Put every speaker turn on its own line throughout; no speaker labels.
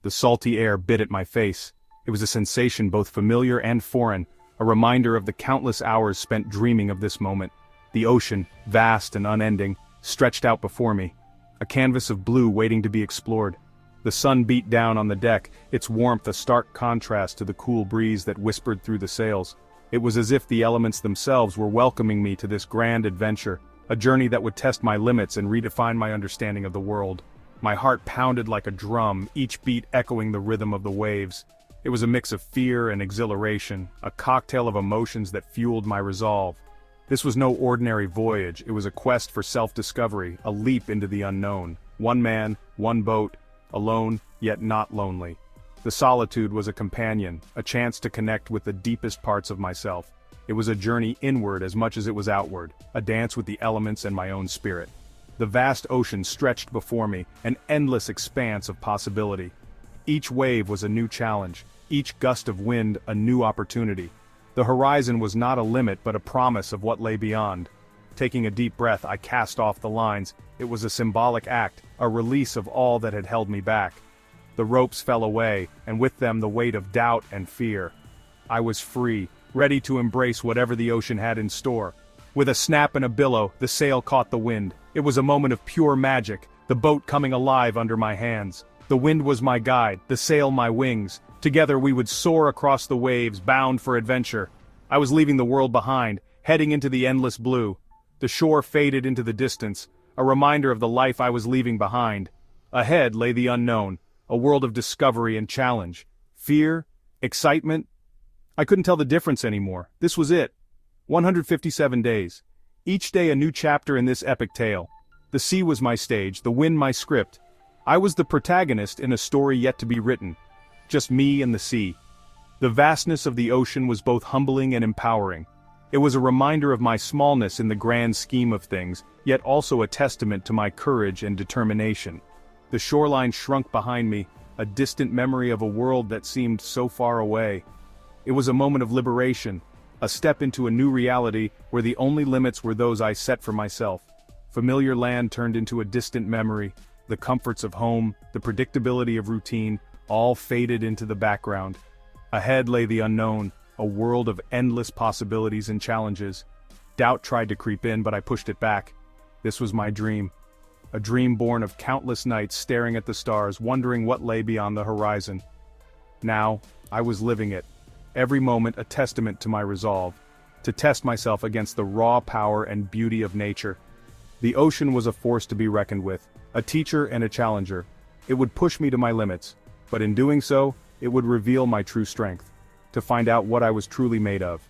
The salty air bit at my face. It was a sensation both familiar and foreign, a reminder of the countless hours spent dreaming of this moment. The ocean, vast and unending, stretched out before me, a canvas of blue waiting to be explored. The sun beat down on the deck, its warmth a stark contrast to the cool breeze that whispered through the sails. It was as if the elements themselves were welcoming me to this grand adventure, a journey that would test my limits and redefine my understanding of the world. My heart pounded like a drum, each beat echoing the rhythm of the waves. It was a mix of fear and exhilaration, a cocktail of emotions that fueled my resolve. This was no ordinary voyage, it was a quest for self-discovery, a leap into the unknown. One man, one boat, alone, yet not lonely. The solitude was a companion, a chance to connect with the deepest parts of myself. It was a journey inward as much as it was outward, a dance with the elements and my own spirit. The vast ocean stretched before me, an endless expanse of possibility. Each wave was a new challenge, each gust of wind a new opportunity. The horizon was not a limit but a promise of what lay beyond. Taking a deep breath, I cast off the lines. It was a symbolic act, a release of all that had held me back. The ropes fell away, and with them the weight of doubt and fear. I was free, ready to embrace whatever the ocean had in store. With a snap and a billow, the sail caught the wind. It was a moment of pure magic, the boat coming alive under my hands. The wind was my guide, the sail my wings. Together we would soar across the waves, bound for adventure. I was leaving the world behind, heading into the endless blue. The shore faded into the distance, a reminder of the life I was leaving behind. Ahead lay the unknown, a world of discovery and challenge. Fear? Excitement? I couldn't tell the difference anymore. This was it. 157 days. Each day a new chapter in this epic tale. The sea was my stage, the wind my script. I was the protagonist in a story yet to be written. Just me and the sea. The vastness of the ocean was both humbling and empowering. It was a reminder of my smallness in the grand scheme of things, yet also a testament to my courage and determination. The shoreline shrunk behind me, a distant memory of a world that seemed so far away. It was a moment of liberation, a step into a new reality where the only limits were those I set for myself. Familiar land turned into a distant memory, the comforts of home, the predictability of routine, all faded into the background. Ahead lay the unknown, a world of endless possibilities and challenges. Doubt tried to creep in, but I pushed it back. This was my dream. A dream born of countless nights staring at the stars, wondering what lay beyond the horizon. Now, I was living it. Every moment a testament to my resolve, to test myself against the raw power and beauty of nature. The ocean was a force to be reckoned with, a teacher and a challenger. It would push me to my limits, but in doing so, it would reveal my true strength. To find out what I was truly made of.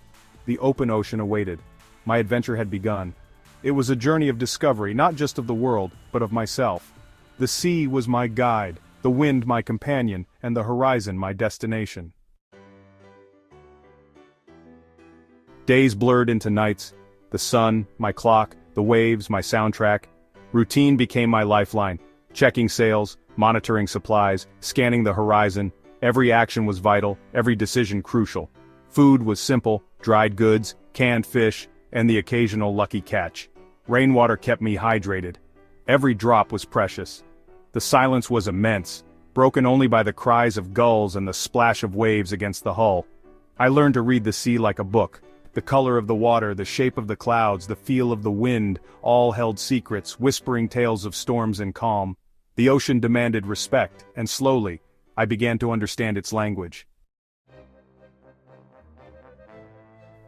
The open ocean awaited. My adventure had begun. It was a journey of discovery, not just of the world, but of myself. The sea was my guide, the wind my companion, and the horizon my destination. Days blurred into nights. The sun, my clock, the waves, my soundtrack. Routine became my lifeline. Checking sails, monitoring supplies, scanning the horizon. Every action was vital, every decision crucial. Food was simple, dried goods, canned fish, and the occasional lucky catch. Rainwater kept me hydrated. Every drop was precious. The silence was immense, broken only by the cries of gulls and the splash of waves against the hull. I learned to read the sea like a book. The color of the water, the shape of the clouds, the feel of the wind, all held secrets, whispering tales of storms and calm. The ocean demanded respect, and slowly, I began to understand its language.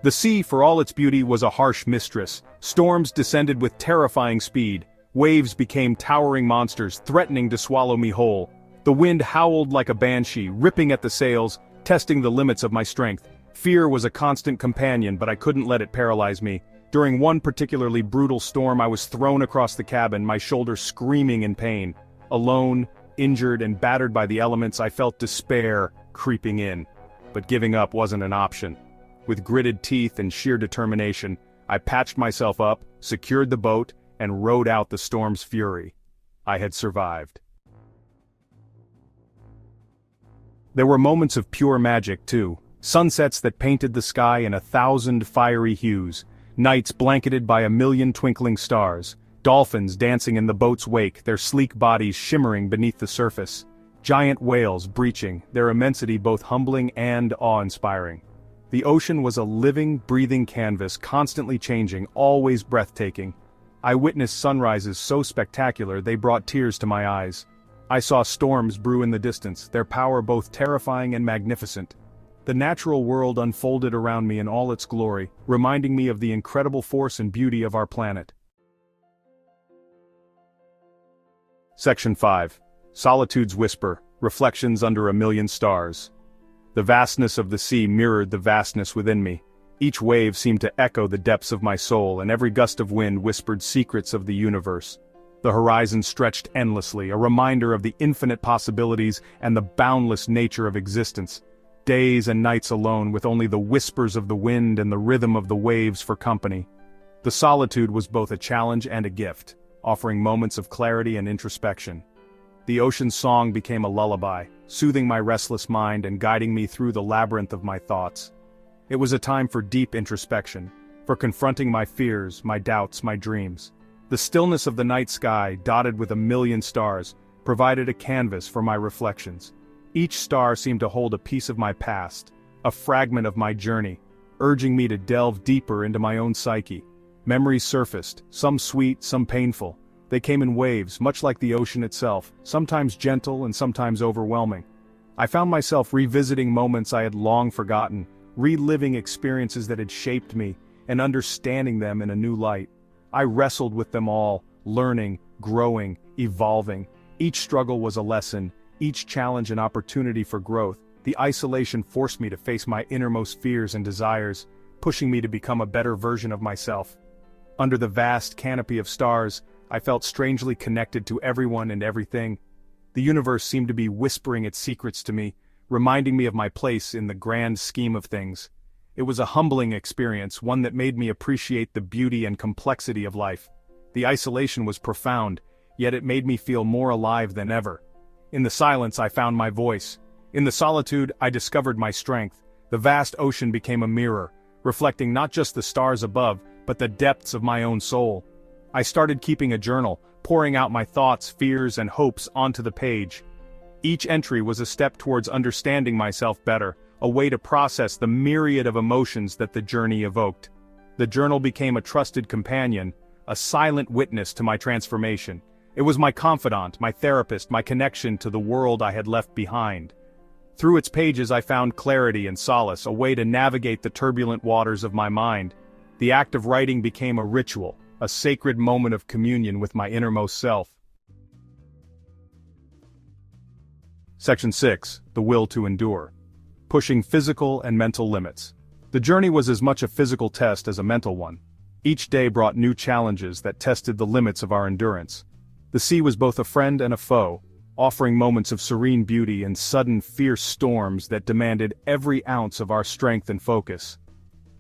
The sea, for all its beauty, was a harsh mistress. Storms descended with terrifying speed. Waves became towering monsters, threatening to swallow me whole. The wind howled like a banshee, ripping at the sails, testing the limits of my strength. Fear was a constant companion, but I couldn't let it paralyze me. During one particularly brutal storm, I was thrown across the cabin, my shoulder screaming in pain. Alone, injured and battered by the elements, I felt despair creeping in. But giving up wasn't an option. With gritted teeth and sheer determination, I patched myself up, secured the boat, and rode out the storm's fury. I had survived. There were moments of pure magic, too. Sunsets that painted the sky in 1,000 fiery hues. Nights blanketed by 1,000,000 twinkling stars. Dolphins dancing in the boat's wake, their sleek bodies shimmering beneath the surface. Giant whales breaching, their immensity both humbling and awe-inspiring. The ocean was a living, breathing canvas, constantly changing, always breathtaking. I witnessed sunrises so spectacular they brought tears to my eyes. I saw storms brew in the distance, their power both terrifying and magnificent. The natural world unfolded around me in all its glory, reminding me of the incredible force and beauty of our planet. Section 5. Solitude's Whisper, Reflections Under a Million Stars. The vastness of the sea mirrored the vastness within me. Each wave seemed to echo the depths of my soul, and every gust of wind whispered secrets of the universe. The horizon stretched endlessly, a reminder of the infinite possibilities and the boundless nature of existence. Days and nights alone, with only the whispers of the wind and the rhythm of the waves for company. The solitude was both a challenge and a gift, offering moments of clarity and introspection. The ocean's song became a lullaby, soothing my restless mind and guiding me through the labyrinth of my thoughts. It was a time for deep introspection, for confronting my fears, my doubts, my dreams. The stillness of the night sky, dotted with a million stars, provided a canvas for my reflections. Each star seemed to hold a piece of my past, a fragment of my journey, urging me to delve deeper into my own psyche. Memories surfaced, some sweet, some painful. They came in waves, much like the ocean itself, sometimes gentle and sometimes overwhelming. I found myself revisiting moments I had long forgotten, reliving experiences that had shaped me, and understanding them in a new light. I wrestled with them all, learning, growing, evolving. Each struggle was a lesson, each challenge an opportunity for growth. The isolation forced me to face my innermost fears and desires, pushing me to become a better version of myself. Under the vast canopy of stars, I felt strangely connected to everyone and everything. The universe seemed to be whispering its secrets to me, reminding me of my place in the grand scheme of things. It was a humbling experience, one that made me appreciate the beauty and complexity of life. The isolation was profound, yet it made me feel more alive than ever. In the silence I found my voice. In the solitude I discovered my strength. The vast ocean became a mirror, reflecting not just the stars above, but the depths of my own soul. I started keeping a journal, pouring out my thoughts, fears, and hopes onto the page. Each entry was a step towards understanding myself better, a way to process the myriad of emotions that the journey evoked. The journal became a trusted companion, a silent witness to my transformation. It was my confidant, my therapist, my connection to the world I had left behind. Through its pages I found clarity and solace, a way to navigate the turbulent waters of my mind. The act of writing became a ritual, a sacred moment of communion with my innermost self. Section 6. The Will to Endure. Pushing physical and mental limits. The journey was as much a physical test as a mental one. Each day brought new challenges that tested the limits of our endurance. The sea was both a friend and a foe, offering moments of serene beauty and sudden fierce storms that demanded every ounce of our strength and focus.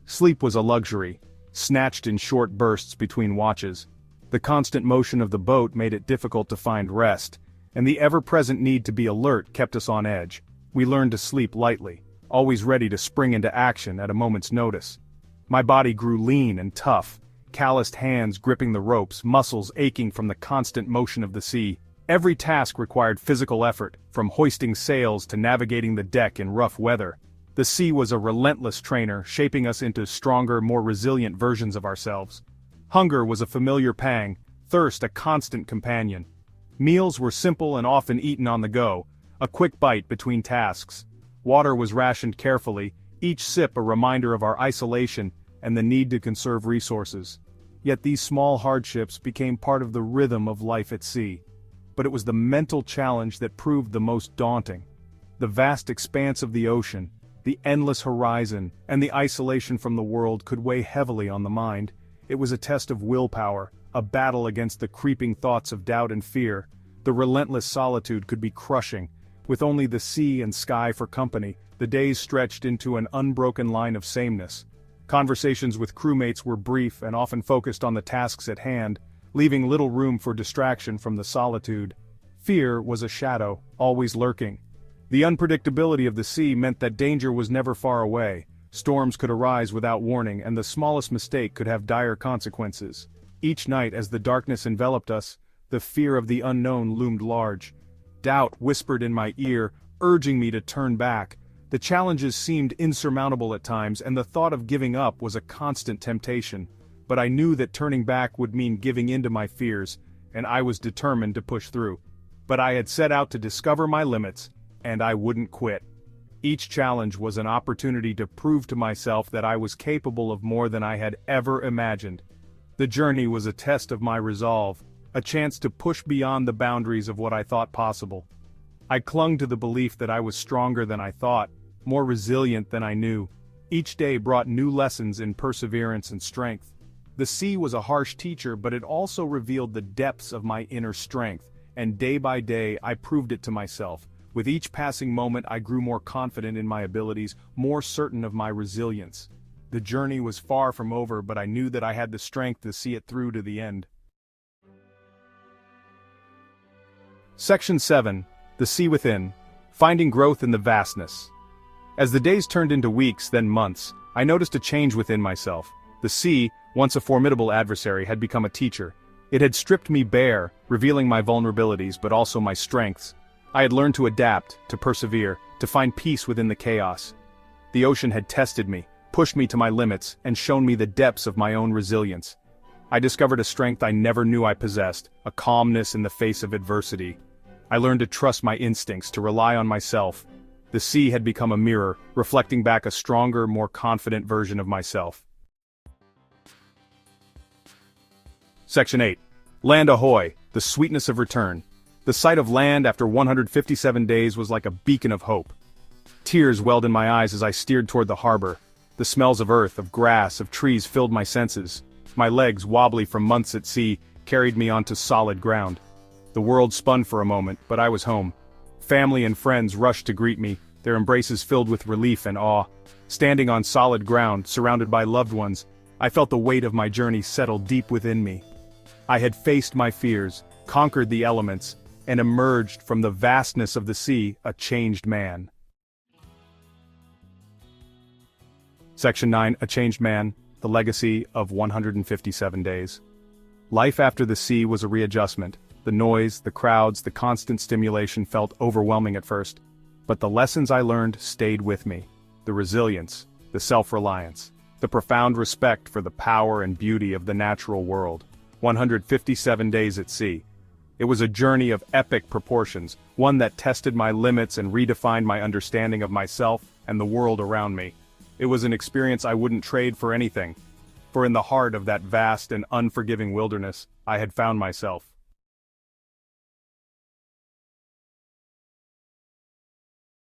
Sleep was a luxury, snatched in short bursts between watches. The constant motion of the boat made it difficult to find rest, and the ever-present need to be alert kept us on edge. We learned to sleep lightly, always ready to spring into action at a moment's notice. My body grew lean and tough, calloused hands gripping the ropes, muscles aching from the constant motion of the sea. Every task required physical effort, from hoisting sails to navigating the deck in rough weather. The sea was a relentless trainer, shaping us into stronger, more resilient versions of ourselves. Hunger was a familiar pang, thirst a constant companion. Meals were simple and often eaten on the go, a quick bite between tasks. Water was rationed carefully, each sip a reminder of our isolation and the need to conserve resources. Yet these small hardships became part of the rhythm of life at sea. But it was the mental challenge that proved the most daunting. The vast expanse of the ocean, the endless horizon, and the isolation from the world could weigh heavily on the mind. It was a test of willpower, a battle against the creeping thoughts of doubt and fear. The relentless solitude could be crushing. With only the sea and sky for company, the days stretched into an unbroken line of sameness. Conversations with crewmates were brief and often focused on the tasks at hand, leaving little room for distraction from the solitude. Fear was a shadow, always lurking. The unpredictability of the sea meant that danger was never far away. Storms could arise without warning, and the smallest mistake could have dire consequences. Each night as the darkness enveloped us, the fear of the unknown loomed large. doubt whispered in my ear, urging me to turn back. The challenges seemed insurmountable at times, and the thought of giving up was a constant temptation. But I knew that turning back would mean giving in to my fears, and I was determined to push through. But I had set out to discover my limits, and I wouldn't quit. Each challenge was an opportunity to prove to myself that I was capable of more than I had ever imagined. The journey was a test of my resolve, a chance to push beyond the boundaries of what I thought possible. I clung to the belief that I was stronger than I thought, more resilient than I knew. Each day brought new lessons in perseverance and strength. The sea was a harsh teacher, but it also revealed the depths of my inner strength, and day by day I proved it to myself. With each passing moment I grew more confident in my abilities, more certain of my resilience. The journey was far from over, but I knew that I had the strength to see it through to the end. Section 7. The Sea Within. Finding Growth in the Vastness. As the days turned into weeks, then months, I noticed a change within myself. The sea, once a formidable adversary, had become a teacher. It had stripped me bare, revealing my vulnerabilities but also my strengths. I had learned to adapt, to persevere, to find peace within the chaos. The ocean had tested me, pushed me to my limits, and shown me the depths of my own resilience. I discovered a strength I never knew I possessed, a calmness in the face of adversity. I learned to trust my instincts, to rely on myself. The sea had become a mirror, reflecting back a stronger, more confident version of myself. Section 8. Land ahoy! The sweetness of return. The sight of land after 157 days was like a beacon of hope. Tears welled in my eyes as I steered toward the harbor. The smells of earth, of grass, of trees filled my senses. My legs, wobbly from months at sea, carried me onto solid ground. The world spun for a moment, but I was home. Family and friends rushed to greet me, their embraces filled with relief and awe. Standing on solid ground, surrounded by loved ones, I felt the weight of my journey settle deep within me. I had faced my fears, conquered the elements, and emerged from the vastness of the sea a changed man. Section 9. A Changed Man. The Legacy of 157 Days. Life after the sea was a readjustment. The noise, the crowds, the constant stimulation felt overwhelming at first. But the lessons I learned stayed with me. The resilience, the self-reliance, the profound respect for the power and beauty of the natural world. 157 days at sea. It was a journey of epic proportions, one that tested my limits and redefined my understanding of myself and the world around me. It was an experience I wouldn't trade for anything. For in the heart of that vast and unforgiving wilderness, I had found myself.